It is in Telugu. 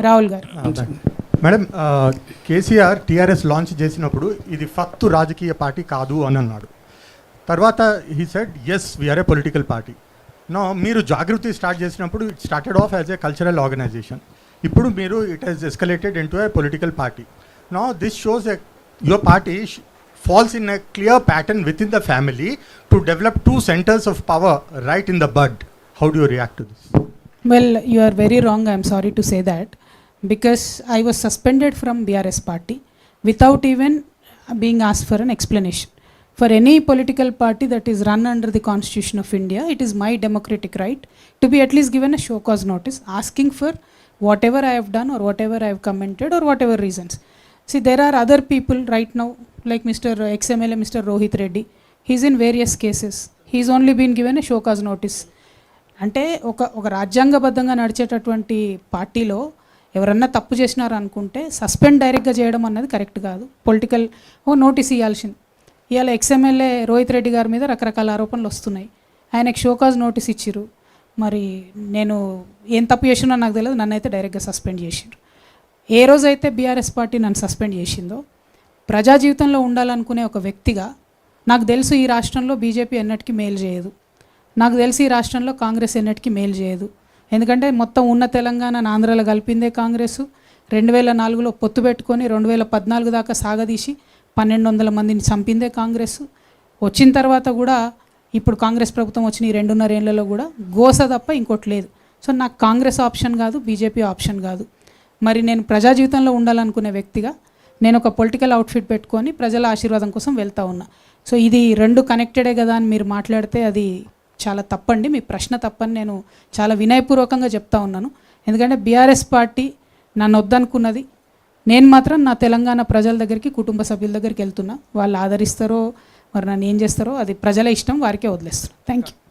రాహుల్ గారు. మేడం, కేసీఆర్ టీఆర్ఎస్ లాంచ్ చేసినప్పుడు ఇది ఫక్తు రాజకీయ పార్టీ కాదు అని అన్నాడు. తర్వాత he said yes we are a political party. No, మీరు జాగృతి స్టార్ట్ చేసినప్పుడు it started off as a cultural organisation. ఇప్పుడు మీరు it has escalated into a political party. No, this shows your party falls in a clear pattern within the family to develop two centers of power right in the bud. How do you react to this? Well, you are very wrong. I am sorry to say that, because I was suspended from BRS party without even being asked for an explanation. For any political party that is run under the Constitution of India, it is my democratic right to be at least given a show cause notice asking for whatever I have done or whatever I have commented or whatever reasons. See, there are other people right now, like Mr. XMLA, Mr. Rohit Reddy. He is in various cases. He is only been given a show cause notice. అంటే ఒక రాజ్యాంగబద్ధంగా నడిచేటటువంటి పార్టీలో ఎవరన్నా తప్పు చేసినారు అనుకుంటే సస్పెండ్ డైరెక్ట్గా చేయడం అన్నది కరెక్ట్ కాదు. పొలిటికల్ నోటీస్ ఇవ్వాల్సింది. ఇవాళ ఎక్స్ఎమ్మెల్యే రోహిత్ రెడ్డి గారి మీద రకరకాల ఆరోపణలు వస్తున్నాయి. ఆయనకు షో కాజ్ నోటీస్ ఇచ్చిర్రు. మరి నేను ఏం తప్పు చేసినా నాకు తెలియదు, నన్ను అయితే డైరెక్ట్గా సస్పెండ్ చేసిండ్రు. ఏ రోజైతే బీఆర్ఎస్ పార్టీ నన్ను సస్పెండ్ చేసిందో, ప్రజా జీవితంలో ఉండాలనుకునే ఒక వ్యక్తిగా నాకు తెలుసు ఈ రాష్ట్రంలో బీజేపీ ఎన్నటికీ మేలు చేయదు. నాకు తెలిసి ఈ రాష్ట్రంలో కాంగ్రెస్ ఎన్నటికీ మేలు చేయదు. ఎందుకంటే మొత్తం ఉన్న తెలంగాణ ఆంధ్రాలో కలిపిందే కాంగ్రెస్. 2004లో పొత్తు పెట్టుకొని 2014 దాకా సాగదీసి 1200 మందిని చంపిందే కాంగ్రెస్. వచ్చిన తర్వాత కూడా ఇప్పుడు కాంగ్రెస్ ప్రభుత్వం వచ్చిన ఈ 2.5 ఏళ్లలో కూడా గోస తప్ప ఇంకోటి లేదు. సో నాకు కాంగ్రెస్ ఆప్షన్ కాదు, బీజేపీ ఆప్షన్ కాదు. మరి నేను ప్రజా జీవితంలో ఉండాలనుకునే వ్యక్తిగా నేను ఒక పొలిటికల్ అవుట్ఫిట్ పెట్టుకొని ప్రజల ఆశీర్వాదం కోసం వెళ్తూ ఉన్నా. సో ఇది రెండు కనెక్టెడే కదా అని మీరు మాట్లాడితే అది చాలా తప్పండి. మీ ప్రశ్న తప్పని నేను చాలా వినయపూర్వకంగా చెప్తా ఉన్నాను. ఎందుకంటే బీఆర్ఎస్ పార్టీ నన్ను వద్దనుకున్నది. నేను మాత్రం నా తెలంగాణ ప్రజల దగ్గరికి, కుటుంబ సభ్యుల దగ్గరికి వెళ్తున్నా. వాళ్ళు ఆదరిస్తారో మరి నన్ను ఏం చేస్తారో అది ప్రజల ఇష్టం, వారికే వదిలేస్తాను. Thank you.